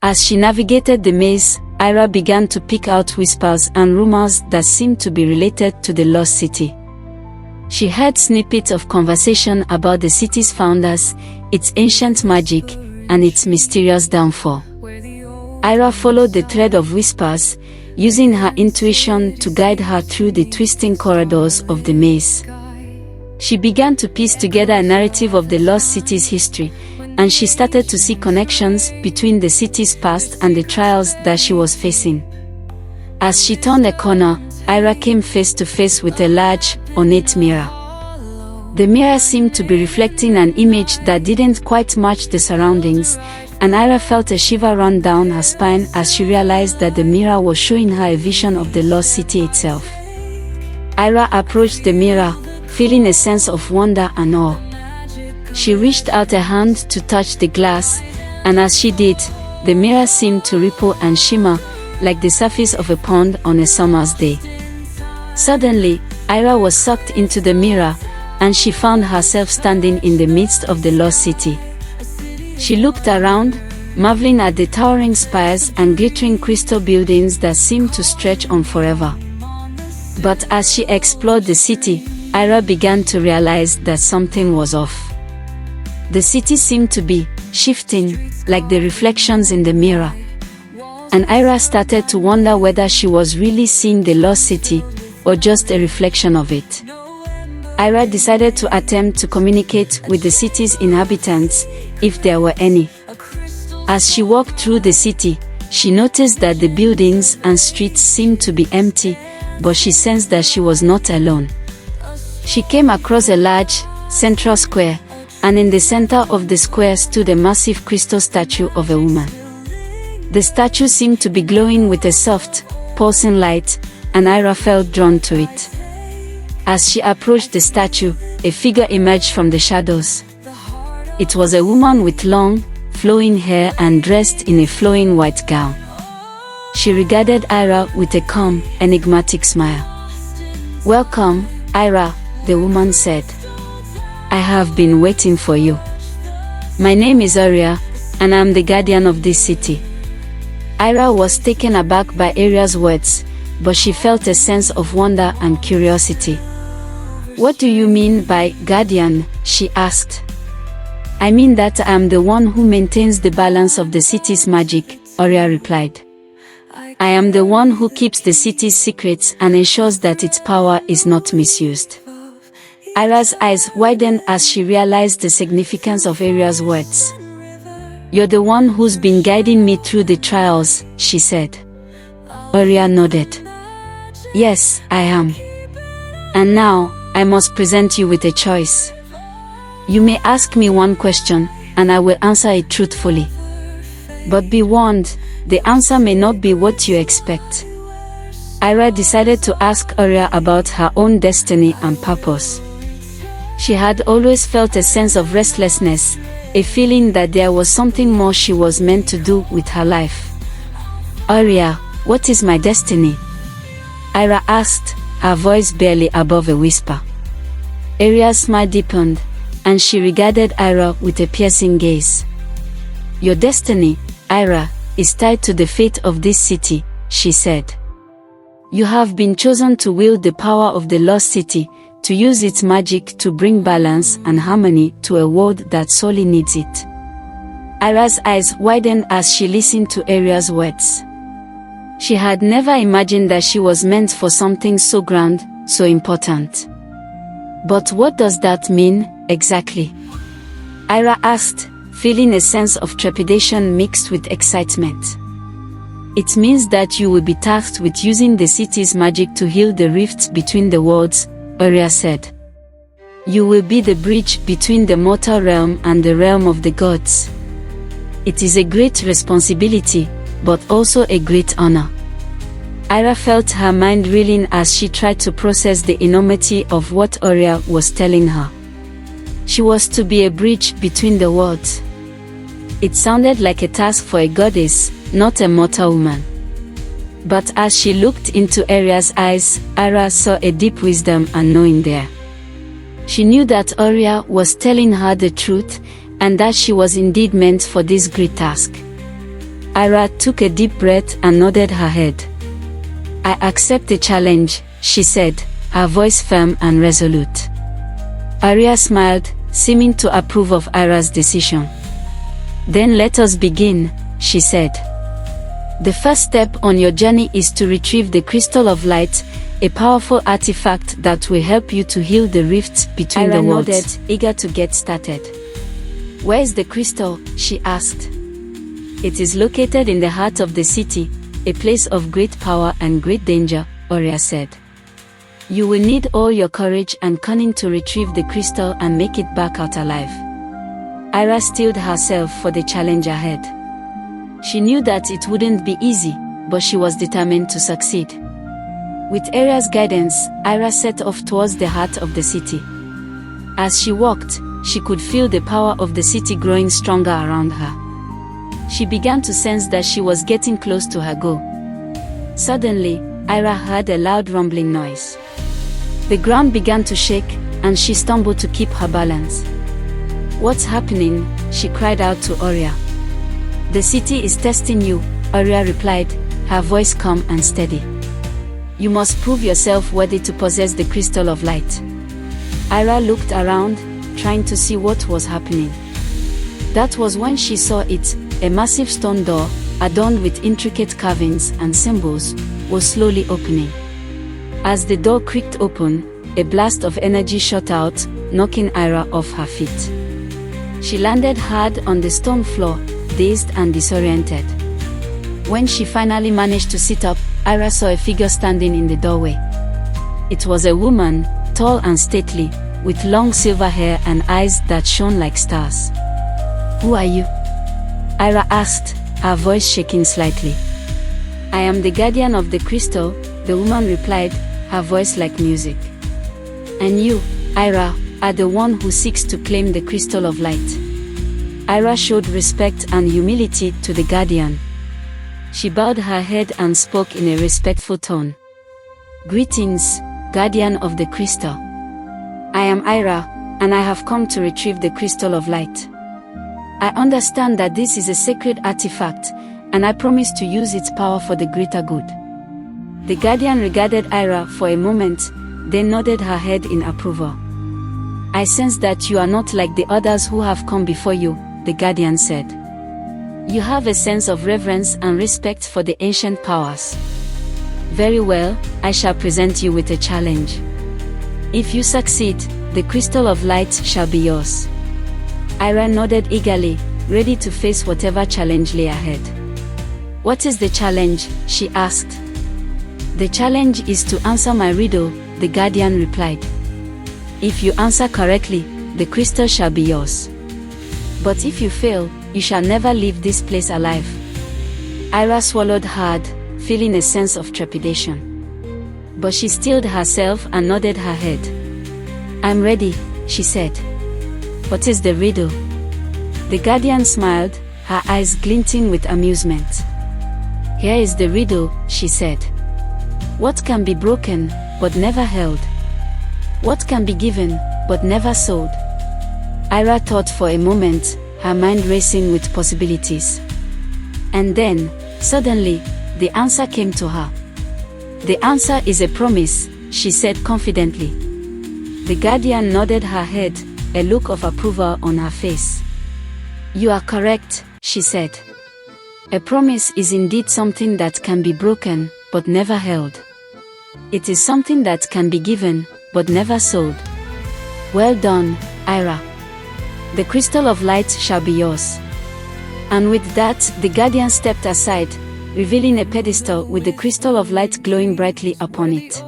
As she navigated the maze, Eira began to pick out whispers and rumors that seemed to be related to the lost city. She heard snippets of conversation about the city's founders, its ancient magic, and its mysterious downfall. Eira followed the thread of whispers, using her intuition to guide her through the twisting corridors of the maze. She began to piece together a narrative of the lost city's history, and she started to see connections between the city's past and the trials that she was facing. As she turned a corner, Eira came face to face with a large, ornate mirror. The mirror seemed to be reflecting an image that didn't quite match the surroundings, and Eira felt a shiver run down her spine as she realized that the mirror was showing her a vision of the lost city itself. Eira approached the mirror, feeling a sense of wonder and awe. She reached out a hand to touch the glass, and as she did, the mirror seemed to ripple and shimmer, like the surface of a pond on a summer's day. Suddenly, Eira was sucked into the mirror, and she found herself standing in the midst of the lost city. She looked around, marveling at the towering spires and glittering crystal buildings that seemed to stretch on forever. But as she explored the city, Eira began to realize that something was off. The city seemed to be shifting, like the reflections in the mirror. And Eira started to wonder whether she was really seeing the lost city, or just a reflection of it. Eira decided to attempt to communicate with the city's inhabitants, if there were any. As she walked through the city, she noticed that the buildings and streets seemed to be empty, but she sensed that she was not alone. She came across a large, central square, and in the center of the square stood a massive crystal statue of a woman. The statue seemed to be glowing with a soft, pulsing light, and Eira felt drawn to it. As she approached the statue, a figure emerged from the shadows. It was a woman with long, flowing hair and dressed in a flowing white gown. She regarded Eira with a calm, enigmatic smile. "Welcome, Eira," the woman said. "I have been waiting for you. My name is Aria, and I'm the guardian of this city." Eira was taken aback by Aria's words, but she felt a sense of wonder and curiosity. "What do you mean by guardian?" she asked. "I mean that I am the one who maintains the balance of the city's magic," Aria replied. "I am the one who keeps the city's secrets and ensures that its power is not misused." Eira's eyes widened as she realized the significance of Aria's words. "You're the one who's been guiding me through the trials," she said. Aria nodded. "Yes, I am. And now, I must present you with a choice. You may ask me one question, and I will answer it truthfully. But be warned, the answer may not be what you expect." Eira decided to ask Aria about her own destiny and purpose. She had always felt a sense of restlessness, a feeling that there was something more she was meant to do with her life. "Aria, what is my destiny?" Eira asked, her voice barely above a whisper. Aria's smile deepened, and she regarded Eira with a piercing gaze. "Your destiny, Eira, is tied to the fate of this city," she said. "You have been chosen to wield the power of the lost city, to use its magic to bring balance and harmony to a world that sorely needs it." Eira's eyes widened as she listened to Aria's words. She had never imagined that she was meant for something so grand, so important. "But what does that mean, exactly?" Eira asked, feeling a sense of trepidation mixed with excitement. "It means that you will be tasked with using the city's magic to heal the rifts between the worlds," Aria said. "You will be the bridge between the mortal realm and the realm of the gods. It is a great responsibility, but also a great honor." Eira felt her mind reeling as she tried to process the enormity of what Aria was telling her. She was to be a bridge between the worlds. It sounded like a task for a goddess, not a mortal woman. But as she looked into Aria's eyes, Eira saw a deep wisdom and knowing there. She knew that Aria was telling her the truth, and that she was indeed meant for this great task. Eira took a deep breath and nodded her head. "I accept the challenge," she said, her voice firm and resolute. Aria smiled, seeming to approve of Eira's decision. "Then let us begin," she said. "The first step on your journey is to retrieve the Crystal of Light, a powerful artifact that will help you to heal the rifts between the worlds." Eira nodded, eager to get started. "Where is the crystal?" she asked. "It is located in the heart of the city, a place of great power and great danger," Aria said. "You will need all your courage and cunning to retrieve the crystal and make it back out alive." Eira steeled herself for the challenge ahead. She knew that it wouldn't be easy, but she was determined to succeed. With Aira's guidance, Eira set off towards the heart of the city. As she walked, she could feel the power of the city growing stronger around her. She began to sense that she was getting close to her goal. Suddenly, Eira heard a loud rumbling noise. The ground began to shake, and she stumbled to keep her balance. "What's happening?" she cried out to Aria. "The city is testing you," Aria replied, her voice calm and steady. "You must prove yourself worthy to possess the Crystal of Light." Eira looked around, trying to see what was happening. That was when she saw it. A massive stone door, adorned with intricate carvings and symbols, was slowly opening. As the door creaked open, a blast of energy shot out, knocking Eira off her feet. She landed hard on the stone floor, dazed and disoriented. When she finally managed to sit up, Eira saw a figure standing in the doorway. It was a woman, tall and stately, with long silver hair and eyes that shone like stars. "Who are you?" Eira asked, her voice shaking slightly. "I am the guardian of the crystal," the woman replied, her voice like music. "And you, Eira, are the one who seeks to claim the Crystal of Light." Eira showed respect and humility to the guardian. She bowed her head and spoke in a respectful tone. "Greetings, guardian of the crystal. I am Eira, and I have come to retrieve the Crystal of Light. I understand that this is a sacred artifact, and I promise to use its power for the greater good." The guardian regarded Eira for a moment, then nodded her head in approval. "I sense that you are not like the others who have come before you," the guardian said. "You have a sense of reverence and respect for the ancient powers. Very well, I shall present you with a challenge. If you succeed, the Crystal of Light shall be yours." Eira nodded eagerly, ready to face whatever challenge lay ahead. "What is the challenge?" she asked. "The challenge is to answer my riddle," the guardian replied. "If you answer correctly, the crystal shall be yours. But if you fail, you shall never leave this place alive." Eira swallowed hard, feeling a sense of trepidation. But she steeled herself and nodded her head. "I'm ready," she said. "What is the riddle?" The guardian smiled, her eyes glinting with amusement. "Here is the riddle," she said. "What can be broken, but never held? What can be given, but never sold?" Eira thought for a moment, her mind racing with possibilities. And then, suddenly, the answer came to her. "The answer is a promise," she said confidently. The guardian nodded her head, a look of approval on her face. "You are correct," she said. "A promise is indeed something that can be broken, but never held. It is something that can be given, but never sold. Well done, Eira. The Crystal of Light shall be yours." And with that, the guardian stepped aside, revealing a pedestal with the Crystal of Light glowing brightly upon it.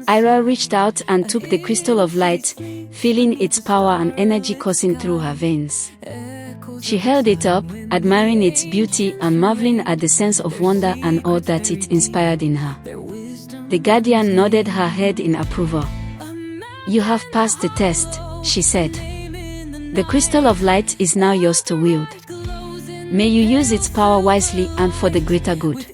Eira reached out and took the Crystal of Light, feeling its power and energy coursing through her veins. She held it up, admiring its beauty and marveling at the sense of wonder and awe that it inspired in her. The guardian nodded her head in approval. "You have passed the test," she said. "The Crystal of Light is now yours to wield. May you use its power wisely and for the greater good."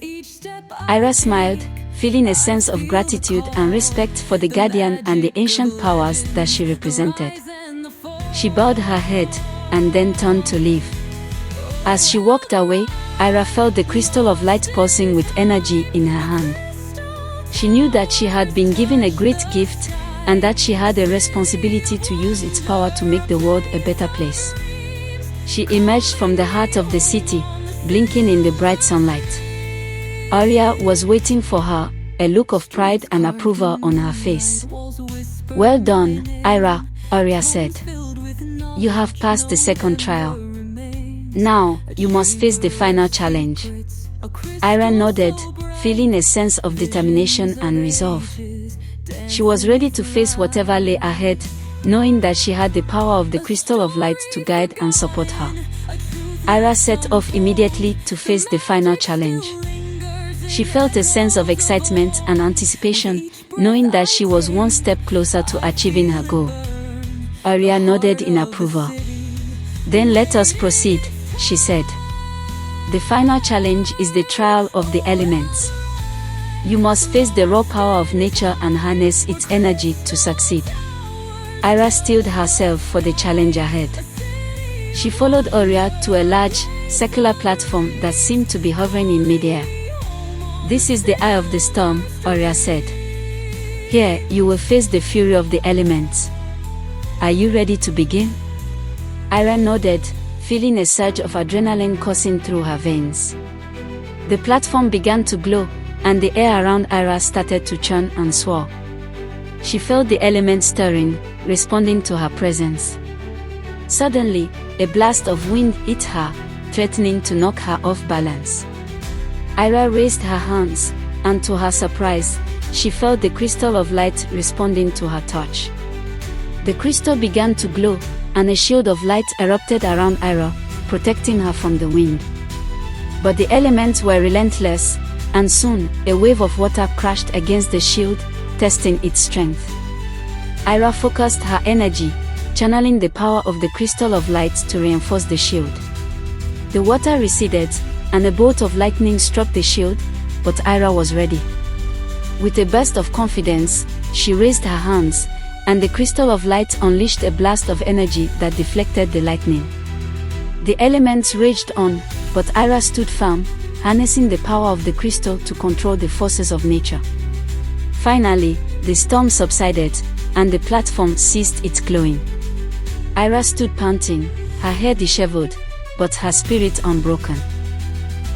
Eira smiled, feeling a sense of gratitude and respect for the guardian and the ancient powers that she represented. She bowed her head, and then turned to leave. As she walked away, Eira felt the crystal of light pulsing with energy in her hand. She knew that she had been given a great gift, and that she had a responsibility to use its power to make the world a better place. She emerged from the heart of the city, blinking in the bright sunlight. Aria was waiting for her, a look of pride and approval on her face. "Well done, Eira," Aria said. "You have passed the second trial. Now, you must face the final challenge." Eira nodded, feeling a sense of determination and resolve. She was ready to face whatever lay ahead, knowing that she had the power of the crystal of light to guide and support her. Eira set off immediately to face the final challenge. She felt a sense of excitement and anticipation, knowing that she was one step closer to achieving her goal. Aria nodded in approval. "Then let us proceed," she said. "The final challenge is the trial of the elements. You must face the raw power of nature and harness its energy to succeed." Eira steeled herself for the challenge ahead. She followed Aria to a large, circular platform that seemed to be hovering in midair. "This is the eye of the storm," Aria said. "Here, you will face the fury of the elements. Are you ready to begin?" Eira nodded, feeling a surge of adrenaline coursing through her veins. The platform began to glow, and the air around Eira started to churn and swirl. She felt the elements stirring, responding to her presence. Suddenly, a blast of wind hit her, threatening to knock her off balance. Eira raised her hands, and to her surprise, she felt the crystal of light responding to her touch. The crystal began to glow, and a shield of light erupted around Eira, protecting her from the wind. But the elements were relentless, and soon, a wave of water crashed against the shield, testing its strength. Eira focused her energy, channeling the power of the crystal of light to reinforce the shield. The water receded, and a bolt of lightning struck the shield, but Eira was ready. With a burst of confidence, she raised her hands, and the crystal of light unleashed a blast of energy that deflected the lightning. The elements raged on, but Eira stood firm, harnessing the power of the crystal to control the forces of nature. Finally, the storm subsided, and the platform ceased its glowing. Eira stood panting, her hair disheveled, but her spirit unbroken.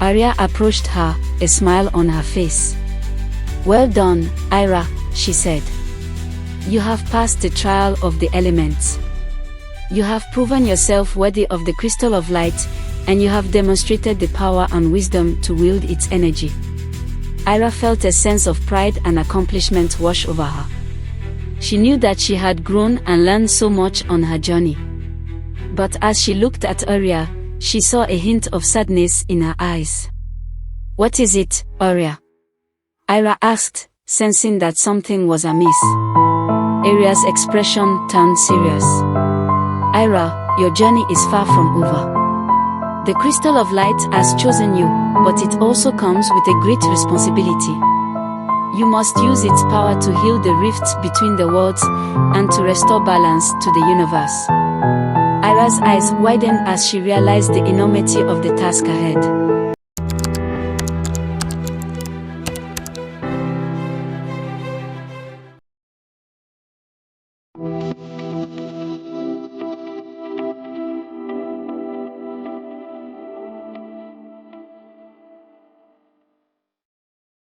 Aria approached her, a smile on her face. "Well done, Eira," she said. "You have passed the trial of the elements. You have proven yourself worthy of the crystal of light, and you have demonstrated the power and wisdom to wield its energy." Eira felt a sense of pride and accomplishment wash over her. She knew that she had grown and learned so much on her journey. But as she looked at Aria, she saw a hint of sadness in her eyes. "What is it, Aria?" Eira asked, sensing that something was amiss. Aria's expression turned serious. "Eira, your journey is far from over. The crystal of light has chosen you, but it also comes with a great responsibility. You must use its power to heal the rifts between the worlds, and to restore balance to the universe." Eira's eyes widened as she realized the enormity of the task ahead.